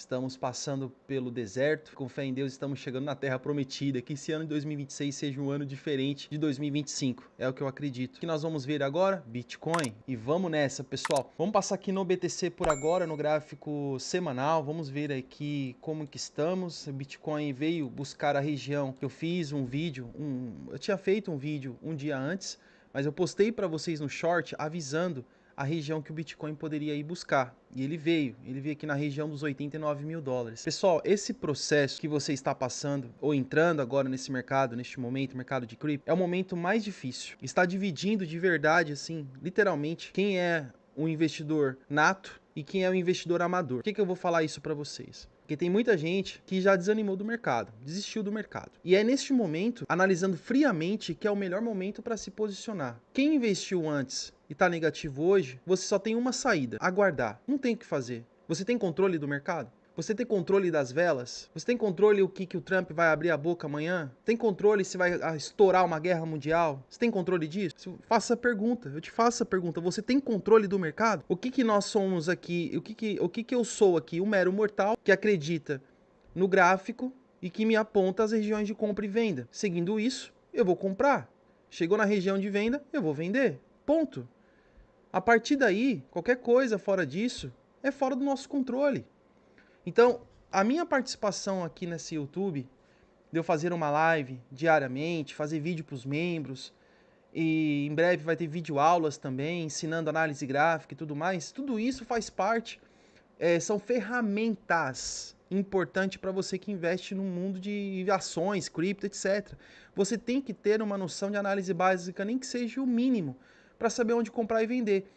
estamos passando pelo deserto, com fé em Deus estamos chegando na terra prometida, que esse ano de 2026 seja um ano diferente de 2025, é o que eu acredito. O que nós vamos ver agora? Bitcoin. E vamos nessa, pessoal. Vamos passar aqui no BTC por agora, no gráfico semanal, vamos ver aqui como que estamos. O Bitcoin veio buscar a região que eu fiz um vídeo, eu tinha feito um vídeo um dia antes, mas eu postei para vocês no short avisando a região que o Bitcoin poderia ir buscar. E ele veio aqui na região dos 89 mil dólares. Pessoal, esse processo que você está passando, ou entrando agora nesse mercado, neste momento, mercado de cripto, é o momento mais difícil. Está dividindo de verdade, assim, literalmente, quem é um investidor nato e quem é um investidor amador. Por que eu vou falar isso para vocês? Porque tem muita gente que já desanimou do mercado, desistiu do mercado. E é neste momento, analisando friamente, que é o melhor momento para se posicionar. Quem investiu antes e está negativo hoje, você só tem uma saída: aguardar. Não tem o que fazer. Você tem controle do mercado? Você tem controle das velas? Você tem controle o que o Trump vai abrir a boca amanhã? Tem controle se vai estourar uma guerra mundial? Você tem controle disso? Faça a pergunta, eu te faço a pergunta. Você tem controle do mercado? O que nós somos aqui? O que eu sou aqui? Um mero mortal que acredita no gráfico e que me aponta as regiões de compra e venda. Seguindo isso, eu vou comprar. Chegou na região de venda, eu vou vender. Ponto. A partir daí, qualquer coisa fora disso é fora do nosso controle. Então, a minha participação aqui nesse YouTube, de eu fazer uma live diariamente, fazer vídeo para os membros, e em breve vai ter videoaulas também, ensinando análise gráfica e tudo mais, tudo isso faz parte, são ferramentas importantes para você que investe no mundo de ações, cripto, etc. Você tem que ter uma noção de análise básica, nem que seja o mínimo, para saber onde comprar e vender.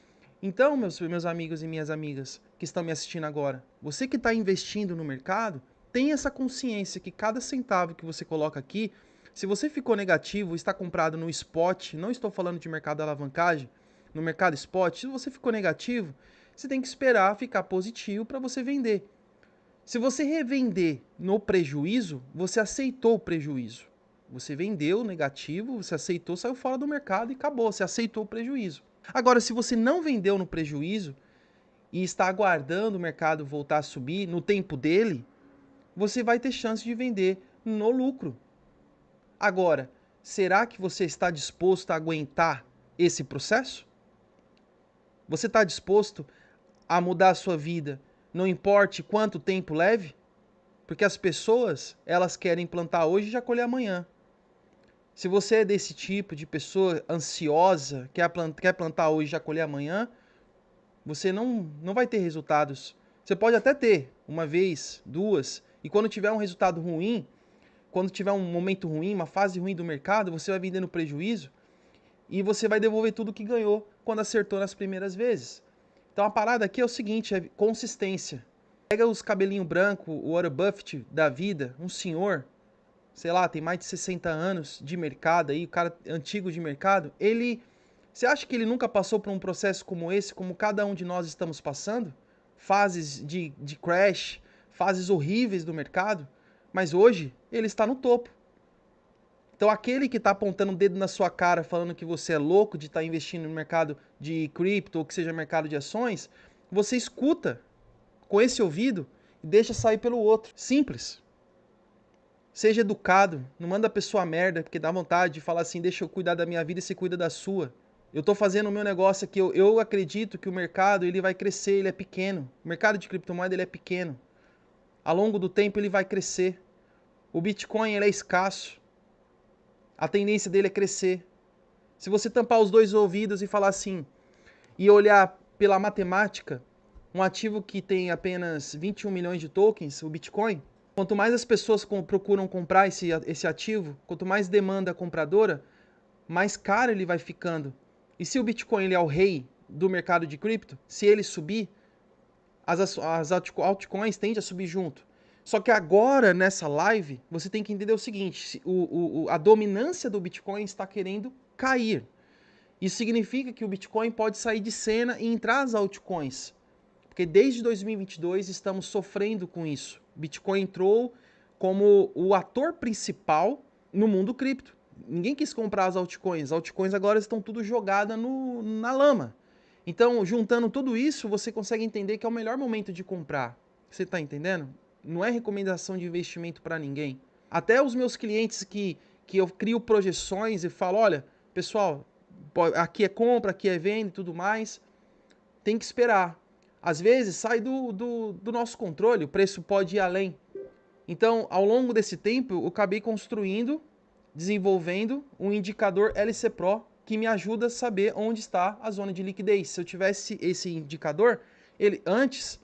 Então, meus amigos e minhas amigas que estão me assistindo agora, você que está investindo no mercado, tenha essa consciência que cada centavo que você coloca aqui, se você ficou negativo, está comprado no spot, não estou falando de mercado de alavancagem, no mercado spot, se você ficou negativo, você tem que esperar ficar positivo para você vender. Se você revender no prejuízo, você aceitou o prejuízo. Você vendeu negativo, você aceitou, saiu fora do mercado e acabou, você aceitou o prejuízo. Agora, se você não vendeu no prejuízo e está aguardando o mercado voltar a subir no tempo dele, você vai ter chance de vender no lucro. Agora, será que você está disposto a aguentar esse processo? Você está disposto a mudar a sua vida, não importe quanto tempo leve? Porque as pessoas, elas querem plantar hoje e já colher amanhã. Se você é desse tipo de pessoa ansiosa, quer plantar hoje e já colher amanhã, você não vai ter resultados. Você pode até ter uma vez, duas, e quando tiver um resultado ruim, quando tiver um momento ruim, uma fase ruim do mercado, você vai vender no prejuízo e você vai devolver tudo que ganhou quando acertou nas primeiras vezes. Então a parada aqui é o seguinte, é consistência. Pega os cabelinho branco, o Warren Buffett da vida, um senhor, sei lá, tem mais de 60 anos de mercado aí, o cara antigo de mercado, você acha que ele nunca passou por um processo como esse, como cada um de nós estamos passando? Fases de crash, fases horríveis do mercado, mas hoje ele está no topo. Então aquele que está apontando o dedo na sua cara, falando que você é louco de estar investindo no mercado de cripto ou que seja mercado de ações, você escuta com esse ouvido e deixa sair pelo outro. Simples. Seja educado, não manda a pessoa merda, porque dá vontade de falar assim, deixa eu cuidar da minha vida e você cuida da sua. Eu estou fazendo o meu negócio aqui, eu acredito que o mercado ele vai crescer, ele é pequeno. O mercado de criptomoeda ele é pequeno. Ao longo do tempo ele vai crescer. O Bitcoin ele é escasso. A tendência dele é crescer. Se você tampar os dois ouvidos e falar assim, e olhar pela matemática, um ativo que tem apenas 21 milhões de tokens, o Bitcoin, quanto mais as pessoas procuram comprar esse ativo, quanto mais demanda compradora, mais caro ele vai ficando. E se o Bitcoin ele é o rei do mercado de cripto, se ele subir, as altcoins tendem a subir junto. Só que agora, nessa live, você tem que entender o seguinte, a dominância do Bitcoin está querendo cair. Isso significa que o Bitcoin pode sair de cena e entrar as altcoins. Porque desde 2022 estamos sofrendo com isso. Bitcoin entrou como o ator principal no mundo cripto. Ninguém quis comprar as altcoins. As altcoins agora estão tudo jogadas na lama. Então, juntando tudo isso, você consegue entender que é o melhor momento de comprar. Você tá entendendo? Não é recomendação de investimento para ninguém. Até os meus clientes que eu crio projeções e falo, olha, pessoal, aqui é compra, aqui é venda e tudo mais, tem que esperar. Às vezes sai do nosso controle, o preço pode ir além. Então, ao longo desse tempo, eu acabei construindo, desenvolvendo um indicador LC Pro que me ajuda a saber onde está a zona de liquidez. Se eu tivesse esse indicador, ele antes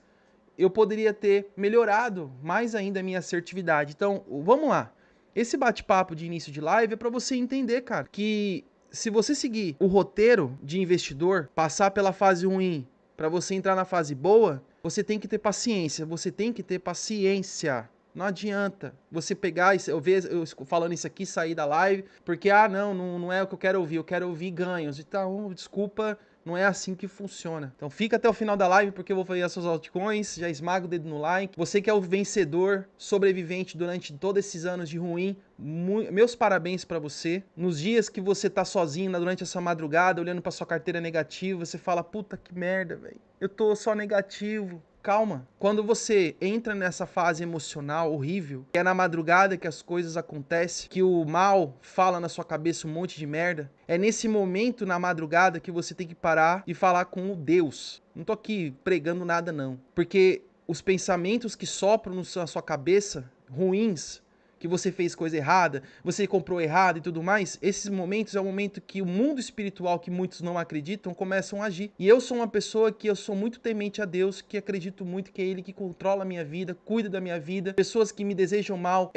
eu poderia ter melhorado mais ainda a minha assertividade. Então, vamos lá. Esse bate-papo de início de live é para você entender, cara, que se você seguir o roteiro de investidor, passar pela fase ruim para você entrar na fase boa, você tem que ter paciência. Você tem que ter paciência. Não adianta você pegar, eu falando isso aqui, sair da live, porque, não é o que eu quero ouvir ganhos. Então, desculpa, não é assim que funciona. Então fica até o final da live porque eu vou fazer as suas altcoins, já esmaga o dedo no like. Você que é o vencedor, sobrevivente durante todos esses anos de ruim, meus parabéns para você. Nos dias que você tá sozinho durante essa madrugada, olhando para sua carteira negativa, você fala, puta que merda, velho. Eu tô só negativo. Calma. Quando você entra nessa fase emocional horrível, que é na madrugada que as coisas acontecem, que o mal fala na sua cabeça um monte de merda, é nesse momento na madrugada que você tem que parar e falar com o Deus. Não tô aqui pregando nada não, porque os pensamentos que sopram na sua cabeça, ruins, que você fez coisa errada, você comprou errado e tudo mais, esses momentos é o momento que o mundo espiritual, que muitos não acreditam, começam a agir. E eu sou uma pessoa que eu sou muito temente a Deus, que acredito muito que é Ele que controla a minha vida, cuida da minha vida. Pessoas que me desejam mal,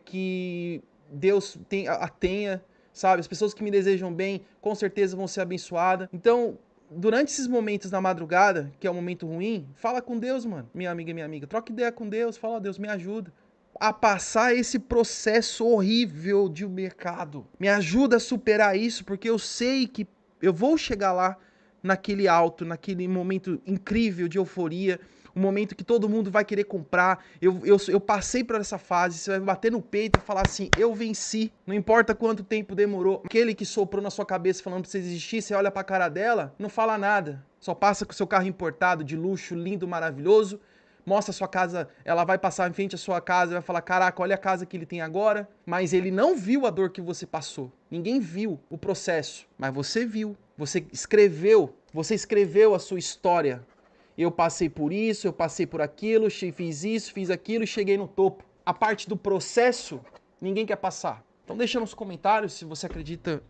que Deus tenha, sabe? As pessoas que me desejam bem, com certeza vão ser abençoadas. Então, durante esses momentos na madrugada, que é um momento ruim, fala com Deus, mano. Minha amiga e minha amiga, troca ideia com Deus, fala, Deus, me ajuda a passar esse processo horrível de mercado. Me ajuda a superar isso, porque eu sei que eu vou chegar lá naquele alto, naquele momento incrível de euforia, um momento que todo mundo vai querer comprar. Eu passei por essa fase, você vai bater no peito e falar assim, eu venci, não importa quanto tempo demorou. Aquele que soprou na sua cabeça falando pra você desistir, você olha pra cara dela, não fala nada. Só passa com o seu carro importado, de luxo, lindo, maravilhoso, mostra a sua casa, ela vai passar em frente à sua casa e vai falar, caraca, olha a casa que ele tem agora. Mas ele não viu a dor que você passou. Ninguém viu o processo, mas você viu. Você escreveu a sua história. Eu passei por isso, eu passei por aquilo, fiz isso, fiz aquilo e cheguei no topo. A parte do processo, ninguém quer passar. Então deixa nos comentários se você acredita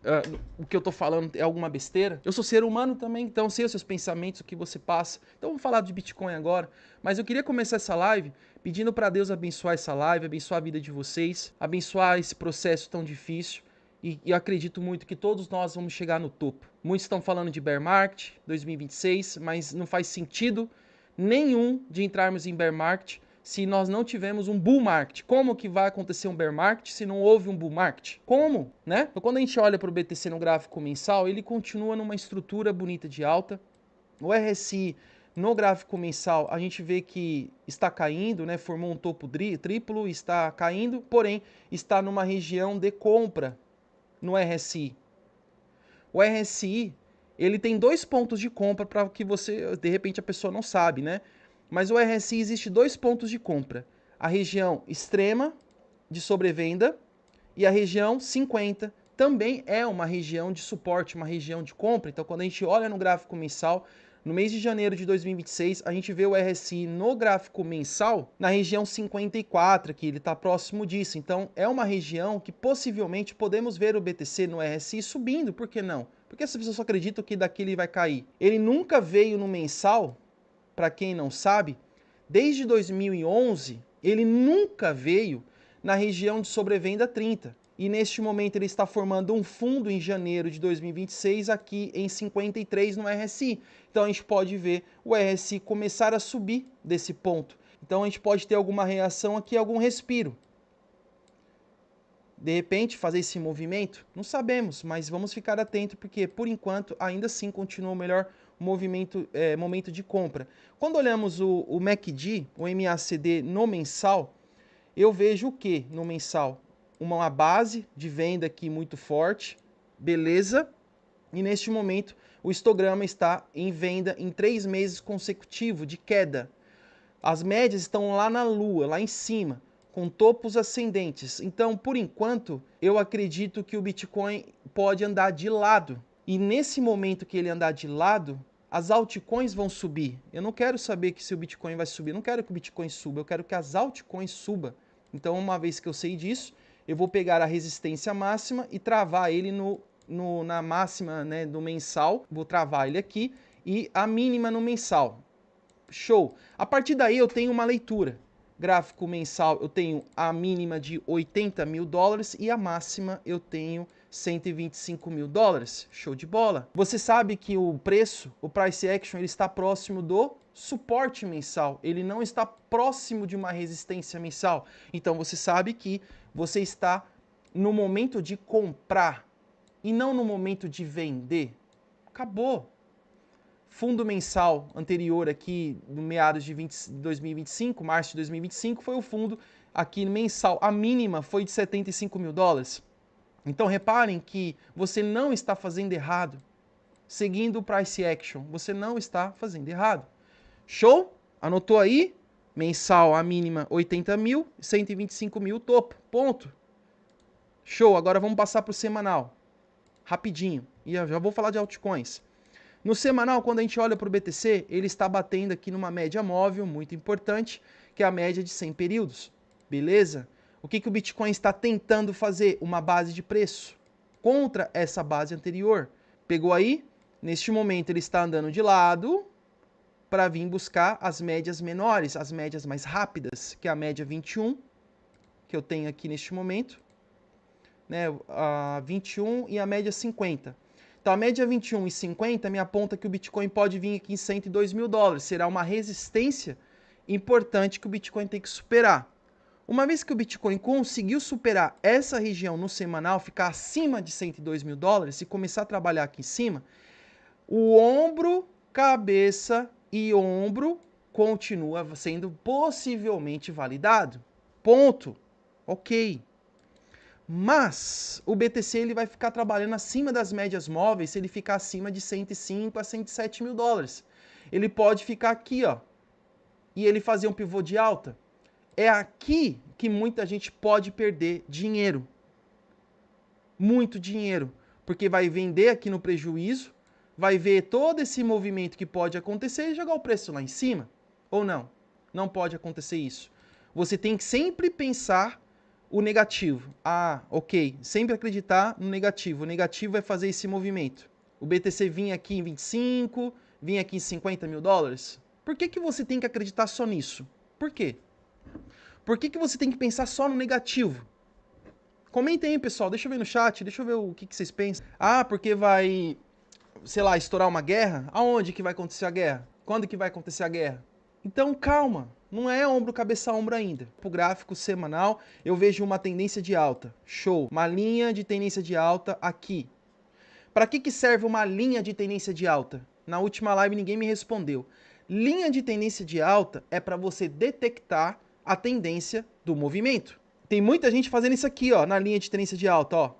o que eu tô falando é alguma besteira. Eu sou ser humano também, então sei os seus pensamentos, o que você passa. Então vamos falar de Bitcoin agora. Mas eu queria começar essa live pedindo para Deus abençoar essa live, abençoar a vida de vocês, abençoar esse processo tão difícil. E eu acredito muito que todos nós vamos chegar no topo. Muitos estão falando de bear market 2026, mas não faz sentido nenhum de entrarmos em bear market se nós não tivermos um bull market. Como que vai acontecer um bear market se não houve um bull market? Como, né? Então, quando a gente olha para o BTC no gráfico mensal, ele continua numa estrutura bonita de alta. O RSI no gráfico mensal, a gente vê que está caindo, né? Formou um topo triplo, está caindo, porém está numa região de compra no RSI. O RSI, ele tem 2 pontos de compra para que você, de repente a pessoa não sabe, né? Mas o RSI existe 2 pontos de compra. A região extrema de sobrevenda e a região 50 também é uma região de suporte, uma região de compra. Então, quando a gente olha no gráfico mensal, no mês de janeiro de 2026, a gente vê o RSI no gráfico mensal na região 54, que ele está próximo disso. Então, é uma região que possivelmente podemos ver o BTC no RSI subindo, por que não? Porque as pessoas só acreditam que daqui ele vai cair. Ele nunca veio no mensal, para quem não sabe, desde 2011, ele nunca veio na região de sobrevenda 30. E neste momento ele está formando um fundo em janeiro de 2026 aqui em 53 no RSI. Então a gente pode ver o RSI começar a subir desse ponto. Então a gente pode ter alguma reação aqui, algum respiro. De repente fazer esse movimento? Não sabemos, mas vamos ficar atentos porque por enquanto ainda assim continua o melhor momento de compra. Quando olhamos o MACD, o MACD no mensal, eu vejo o que no mensal? Uma base de venda aqui muito forte, beleza? E neste momento o histograma está em venda em 3 meses consecutivos de queda. As médias estão lá na lua, lá em cima, com topos ascendentes. Então, por enquanto, eu acredito que o Bitcoin pode andar de lado. E nesse momento que ele andar de lado, as altcoins vão subir. Eu não quero saber que se o Bitcoin vai subir, eu não quero que o Bitcoin suba, eu quero que as altcoins subam. Então, uma vez que eu sei disso, eu vou pegar a resistência máxima e travar ele na máxima, né, do mensal. Vou travar ele aqui e a mínima no mensal. Show! A partir daí eu tenho uma leitura. Gráfico mensal eu tenho a mínima de 80 mil dólares e a máxima eu tenho 125 mil dólares. Show de bola! Você sabe que o preço, o price action, ele está próximo do suporte mensal. Ele não está próximo de uma resistência mensal. Então você sabe que você está no momento de comprar e não no momento de vender. Acabou! Fundo mensal anterior aqui, no meados de 2025, março de 2025, foi o fundo aqui mensal. A mínima foi de 75 mil dólares. Então reparem que você não está fazendo errado. Seguindo o price action, você não está fazendo errado. Show? Anotou aí? Mensal, a mínima 80 mil, 125 mil topo. Ponto. Show, agora vamos passar para o semanal. Rapidinho. E eu já vou falar de altcoins. No semanal, quando a gente olha para o BTC, ele está batendo aqui numa média móvel, muito importante, que é a média de 100 períodos. Beleza? O que o Bitcoin está tentando fazer? Uma base de preço contra essa base anterior. Pegou aí? Neste momento ele está andando de lado para vir buscar as médias menores, as médias mais rápidas, que é a média 21, que eu tenho aqui neste momento, né? A 21 e a média 50. Então, a média 21 e 50 me aponta que o Bitcoin pode vir aqui em 102 mil dólares. Será uma resistência importante que o Bitcoin tem que superar. Uma vez que o Bitcoin conseguiu superar essa região no semanal, ficar acima de 102 mil dólares e começar a trabalhar aqui em cima, o ombro, cabeça e ombro continua sendo possivelmente validado. Ponto. Ok. Mas o BTC ele vai ficar trabalhando acima das médias móveis se ele ficar acima de 105 a 107 mil dólares. Ele pode ficar aqui, ó, e ele fazer um pivô de alta. É aqui que muita gente pode perder dinheiro. Muito dinheiro. Porque vai vender aqui no prejuízo, vai ver todo esse movimento que pode acontecer e jogar o preço lá em cima. Ou não? Não pode acontecer isso. Você tem que sempre pensar o negativo. Ah, ok. Sempre acreditar no negativo. O negativo vai fazer esse movimento. O BTC vinha aqui em 25, vinha aqui em 50 mil dólares. Por que você tem que acreditar só nisso? Por quê? Por que você tem que pensar só no negativo? Comentem aí, pessoal. Deixa eu ver no chat. Deixa eu ver o que vocês pensam. Ah, porque vai, sei lá, estourar uma guerra? Aonde que vai acontecer a guerra? Quando que vai acontecer a guerra? Então, calma. Não é ombro, cabeça, ombro ainda. Pro gráfico semanal, eu vejo uma tendência de alta. Show. Uma linha de tendência de alta aqui. Para que serve uma linha de tendência de alta? Na última live ninguém me respondeu. Linha de tendência de alta é para você detectar a tendência do movimento. Tem muita gente fazendo isso aqui, ó, na linha de tendência de alta, ó.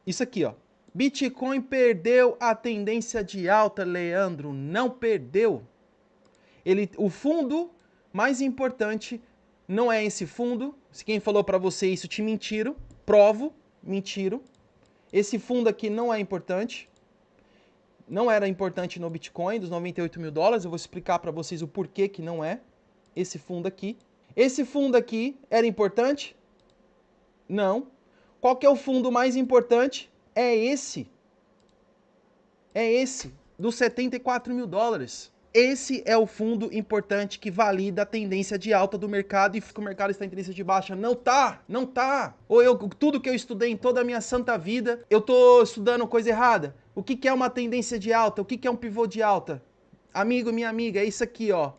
Isso aqui, ó. Bitcoin perdeu a tendência de alta, Leandro. Não perdeu. O fundo mais importante não é esse fundo. Se quem falou para você isso te mentiram, provo, mentiram. Esse fundo aqui não é importante. Não era importante no Bitcoin dos 98 mil dólares. Eu vou explicar para vocês o porquê que não é. Esse fundo aqui. Esse fundo aqui era importante? Não. Qual que é o fundo mais importante? É esse. É esse, dos 74 mil dólares. Esse é o fundo importante que valida a tendência de alta do mercado e que o mercado está em tendência de baixa. Não tá, não tá. Ou tudo que eu estudei em toda a minha santa vida, eu tô estudando coisa errada. O que é uma tendência de alta? O que é um pivô de alta? Amigo, minha amiga, é isso aqui, ó.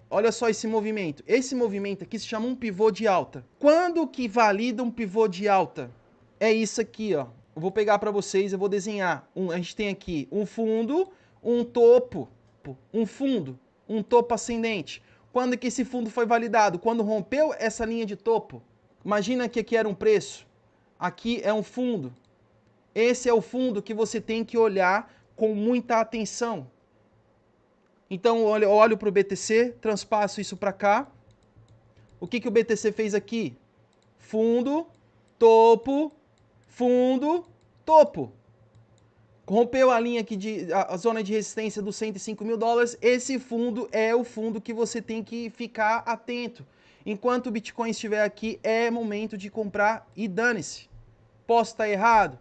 Olha só esse movimento. Esse movimento aqui se chama um pivô de alta. Quando que valida um pivô de alta? É isso aqui, ó. Eu vou pegar para vocês, eu vou desenhar. A gente tem aqui um fundo, um topo, um fundo, um topo ascendente. Quando que esse fundo foi validado? Quando rompeu essa linha de topo. Imagina que aqui era um preço. Aqui é um fundo. Esse é o fundo que você tem que olhar com muita atenção. Então eu olho para o BTC, transpasso isso para cá. O que o BTC fez aqui? Fundo, topo, fundo, topo. Rompeu a linha aqui, a zona de resistência dos 105 mil dólares. Esse fundo é o fundo que você tem que ficar atento. Enquanto o Bitcoin estiver aqui, é momento de comprar e dane-se. Posso estar errado?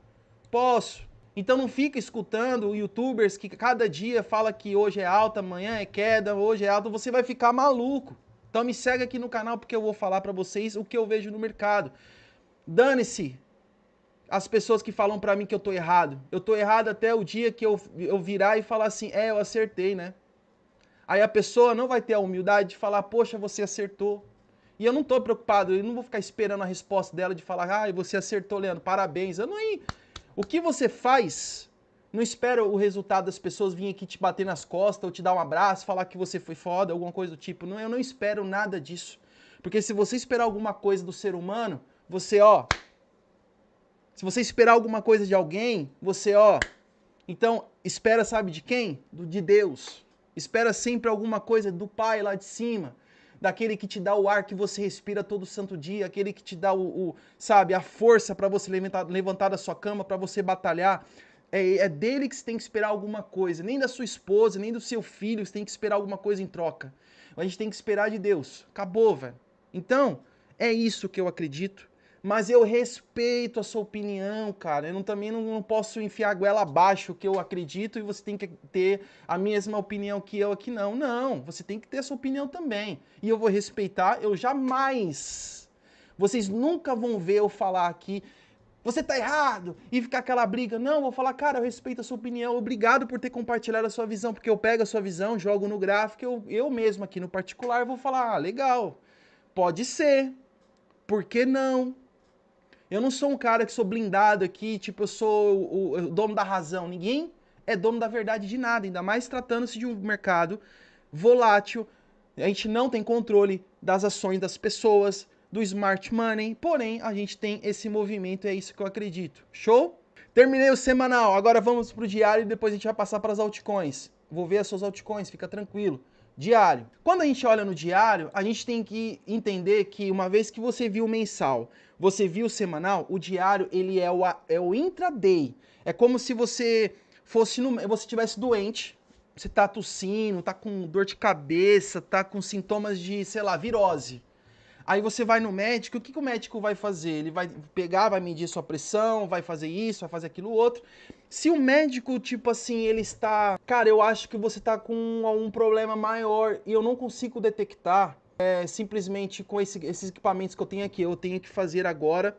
Posso. Então não fica escutando youtubers que cada dia fala que hoje é alta, amanhã é queda, hoje é alta, você vai ficar maluco. Então me segue aqui no canal porque eu vou falar para vocês o que eu vejo no mercado. Dane-se as pessoas que falam pra mim que eu tô errado. Eu tô errado até o dia que eu virar e falar assim, eu acertei, né? Aí a pessoa não vai ter a humildade de falar, poxa, você acertou. E eu não tô preocupado, eu não vou ficar esperando a resposta dela de falar, você acertou, Leandro, parabéns. Eu não ia. O que você faz, não espera o resultado das pessoas virem aqui te bater nas costas, ou te dar um abraço, falar que você foi foda, alguma coisa do tipo. Não, eu não espero nada disso. Porque se você esperar alguma coisa do ser humano, você, se você esperar alguma coisa de alguém, você, então, espera, sabe de quem? De Deus. Espera sempre alguma coisa do Pai lá de cima, daquele que te dá o ar que você respira todo santo dia, aquele que te dá sabe, a força para você levantar da sua cama, para você batalhar. É dele que você tem que esperar alguma coisa, nem da sua esposa, nem do seu filho, você tem que esperar alguma coisa em troca. A gente tem que esperar de Deus. Acabou, velho. Então, é isso que eu acredito. Mas eu respeito a sua opinião, cara. Eu também não posso enfiar a goela abaixo o que eu acredito e você tem que ter a mesma opinião que eu aqui, não. Não, você tem que ter a sua opinião também. E eu vou respeitar, eu jamais... Vocês nunca vão ver eu falar aqui, você tá errado, e ficar aquela briga. Não, eu vou falar, cara, eu respeito a sua opinião, obrigado por ter compartilhado a sua visão, porque eu pego a sua visão, jogo no gráfico, eu mesmo aqui no particular vou falar, legal, pode ser, por que não? Eu não sou um cara que sou blindado aqui, tipo, eu sou o dono da razão. Ninguém é dono da verdade de nada, ainda mais tratando-se de um mercado volátil. A gente não tem controle das ações das pessoas, do smart money, porém a gente tem esse movimento, é isso que eu acredito. Show? Terminei o semanal, agora vamos pro diário e depois a gente vai passar para as altcoins. Vou ver as suas altcoins, fica tranquilo. Diário. Quando a gente olha no diário, a gente tem que entender que uma vez que você viu o mensal, você viu o semanal, o diário ele é o intraday. É como se você você estivesse doente, você tá tossindo, tá com dor de cabeça, tá com sintomas de, sei lá, virose. Aí você vai no médico, o que o médico vai fazer? Ele vai pegar, vai medir sua pressão, vai fazer isso, vai fazer aquilo outro. Se o médico, tipo assim, ele está... Cara, eu acho que você está com um problema maior e eu não consigo detectar simplesmente com esses equipamentos que eu tenho aqui. Eu tenho que fazer agora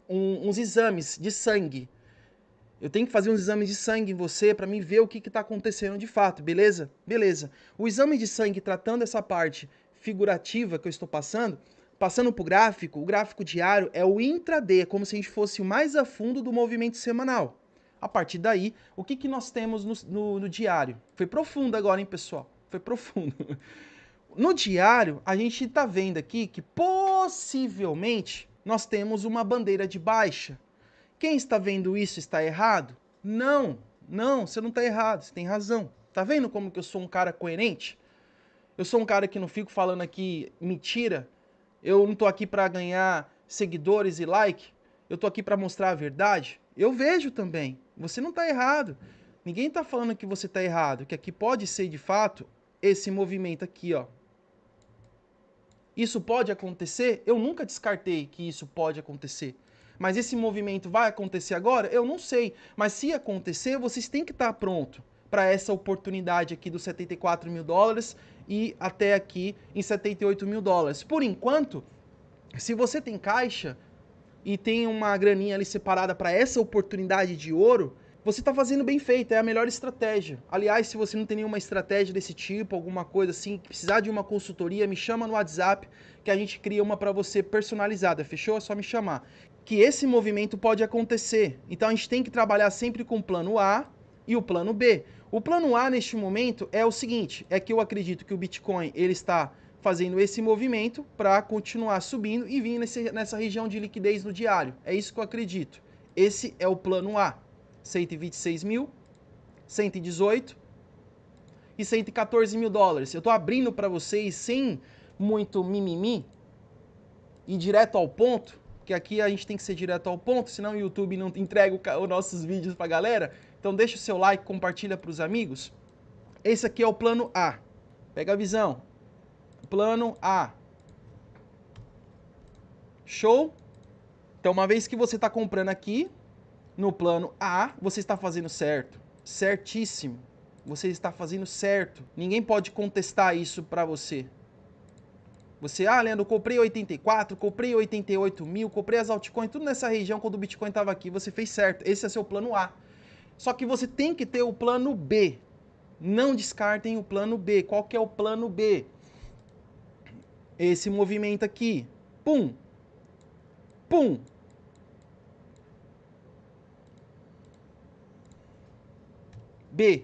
uns exames de sangue. Eu tenho que fazer uns exames de sangue em você para mim ver o que está acontecendo de fato, beleza? Beleza. O exame de sangue tratando essa parte figurativa que eu estou passando para o gráfico diário é o intraday, é como se a gente fosse o mais a fundo do movimento semanal. A partir daí, o que nós temos no diário? Foi profundo agora, hein, pessoal? Foi profundo. No diário, a gente está vendo aqui que possivelmente nós temos uma bandeira de baixa. Quem está vendo isso está errado? Não, você não está errado, você tem razão. Tá vendo como que eu sou um cara coerente? Eu sou um cara que não fico falando aqui mentira. Eu não tô aqui para ganhar seguidores e like. Eu tô aqui para mostrar a verdade. Eu vejo também. Você não tá errado. Ninguém tá falando que você tá errado, que aqui pode ser de fato esse movimento aqui, ó. Isso pode acontecer? Eu nunca descartei que isso pode acontecer. Mas esse movimento vai acontecer agora? Eu não sei. Mas se acontecer, vocês têm que estar pronto para essa oportunidade aqui dos 74 mil dólares e até aqui em 78 mil dólares. Por enquanto, se você tem caixa e tem uma graninha ali separada para essa oportunidade de ouro, você está fazendo bem feito, é a melhor estratégia. Aliás, se você não tem nenhuma estratégia desse tipo, alguma coisa assim, que precisar de uma consultoria, me chama no WhatsApp que a gente cria uma para você personalizada, fechou? É só me chamar. Que esse movimento pode acontecer. Então a gente tem que trabalhar sempre com o plano A e o plano B. O plano A neste momento é o seguinte, é que eu acredito que o Bitcoin ele está fazendo esse movimento para continuar subindo e vir nessa região de liquidez no diário. É isso que eu acredito. Esse é o plano A. 126 mil, 118. e 114 mil dólares. Eu tô abrindo para vocês sem muito mimimi e direto ao ponto, porque aqui a gente tem que ser direto ao ponto, senão o YouTube não entrega os nossos vídeos pra galera. Então deixa o seu like, compartilha pros amigos. Esse aqui é o plano A. Pega a visão. Plano A. Show? Então, uma vez que você está comprando aqui, no plano A, você está fazendo certo. Certíssimo. Você está fazendo certo. Ninguém pode contestar isso para você. Você, Leandro, eu comprei 84, comprei 88 mil, comprei as altcoins, tudo nessa região quando o Bitcoin estava aqui. Você fez certo. Esse é seu plano A. Só que você tem que ter o plano B. Não descartem o plano B. Qual que é o plano B? Esse movimento aqui. Pum. Pum. B.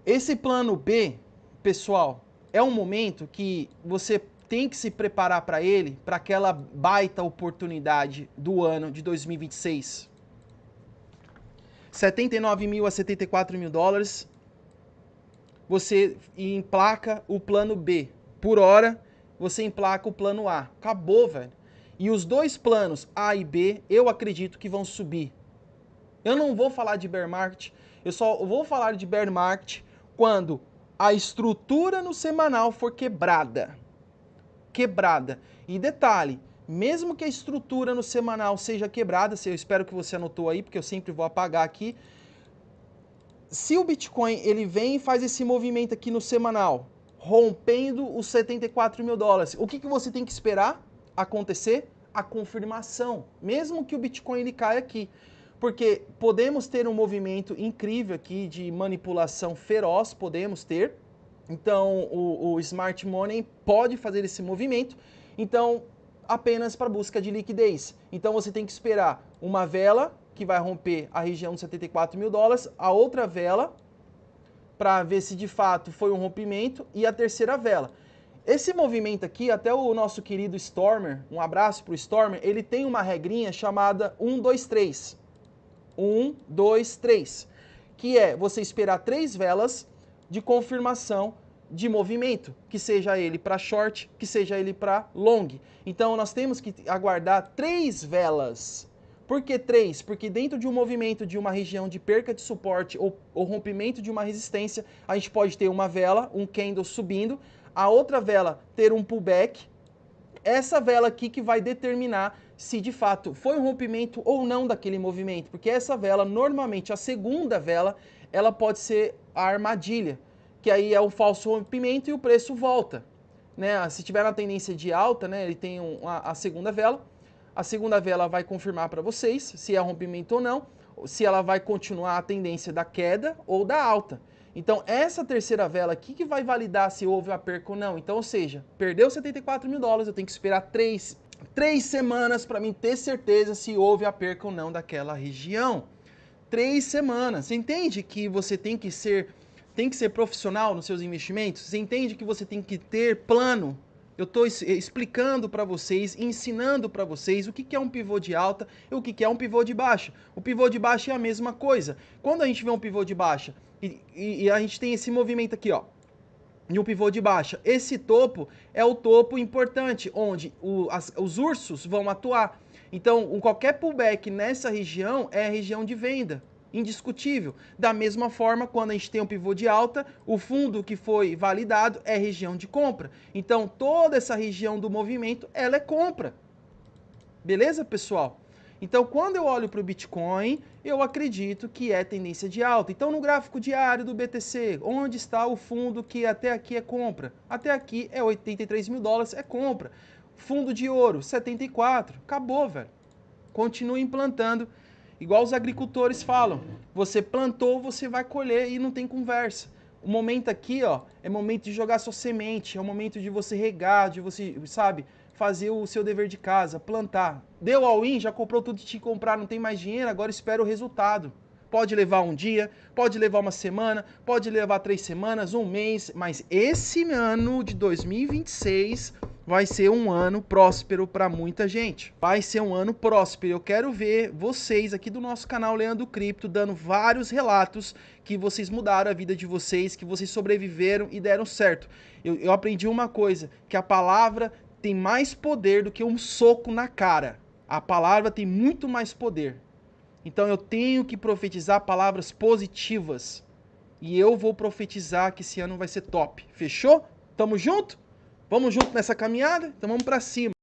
Esse plano B, pessoal, é um momento que você tem que se preparar para ele, para aquela baita oportunidade do ano de 2026. 79 mil a 74 mil dólares, você emplaca o plano B. Por hora, você emplaca o plano A. Acabou, velho. E os dois planos, A e B, eu acredito que vão subir. Eu não vou falar de bear market, eu só vou falar de bear market quando a estrutura no semanal for quebrada. Quebrada. E detalhe, mesmo que a estrutura no semanal seja quebrada, eu espero que você anotou aí, porque eu sempre vou apagar aqui. Se o Bitcoin ele vem e faz esse movimento aqui no semanal, rompendo os 74 mil dólares, o que você tem que esperar acontecer? A confirmação, mesmo que o Bitcoin ele caia aqui. Porque podemos ter um movimento incrível aqui de manipulação feroz, podemos ter. Então, o Smart Money pode fazer esse movimento. Então, apenas para busca de liquidez. Então, você tem que esperar uma vela que vai romper a região de 74 mil dólares, a outra vela para ver se de fato foi um rompimento e a terceira vela. Esse movimento aqui, até o nosso querido Stormer, um abraço para o Stormer, ele tem uma regrinha chamada 1, 2, 3. 1, 2, 3, que é você esperar 3 velas de confirmação de movimento, que seja ele para short, que seja ele para long. Então nós temos que aguardar 3 velas. Por que 3? Porque dentro de um movimento de uma região de perca de suporte ou rompimento de uma resistência, a gente pode ter uma vela, um candle subindo, a outra vela ter um pullback, essa vela aqui que vai determinar se de fato foi um rompimento ou não daquele movimento, porque essa vela, normalmente a segunda vela, ela pode ser a armadilha, que aí é o falso rompimento e o preço volta, né? Se tiver na tendência de alta, né, ele tem a segunda vela vai confirmar para vocês se é rompimento ou não, se ela vai continuar a tendência da queda ou da alta. Então, essa terceira vela aqui que vai validar se houve a perca ou não. Então, ou seja, perdeu 74 mil dólares, eu tenho que esperar 3 semanas para mim ter certeza se houve a perca ou não daquela região. 3 semanas. Você entende que você tem que ser profissional nos seus investimentos? Você entende que você tem que ter plano? Eu estou explicando para vocês, ensinando para vocês o que é um pivô de alta e o que é um pivô de baixa. O pivô de baixa é a mesma coisa. Quando a gente vê um pivô de baixa e a gente tem esse movimento aqui, ó, e um pivô de baixa, esse topo é o topo importante, onde os ursos vão atuar. Então, qualquer pullback nessa região é a região de venda. Indiscutível. Da mesma forma, quando a gente tem um pivô de alta, o fundo que foi validado é região de compra. Então, toda essa região do movimento, ela é compra. Beleza, pessoal? Então, quando eu olho para o Bitcoin, eu acredito que é tendência de alta. Então, no gráfico diário do BTC, onde está o fundo que até aqui é compra? Até aqui é 83 mil dólares, é compra. Fundo de ouro, 74. Acabou, velho. Continue implantando. Igual os agricultores falam, você plantou, você vai colher e não tem conversa. O momento aqui, ó, é momento de jogar sua semente, é o momento de você regar, de você, sabe, fazer o seu dever de casa, plantar. Deu all-in, já comprou tudo que tinha que comprar, não tem mais dinheiro, agora espera o resultado. Pode levar um dia, pode levar uma semana, pode levar 3 semanas, um mês, mas esse ano de 2026 vai ser um ano próspero para muita gente. Vai ser um ano próspero. Eu quero ver vocês aqui do nosso canal Leandro Cripto dando vários relatos que vocês mudaram a vida de vocês, que vocês sobreviveram e deram certo. Eu aprendi uma coisa, que a palavra tem mais poder do que um soco na cara. A palavra tem muito mais poder. Então eu tenho que profetizar palavras positivas. E eu vou profetizar que esse ano vai ser top. Fechou? Tamo junto? Vamos junto nessa caminhada? Então vamos pra cima.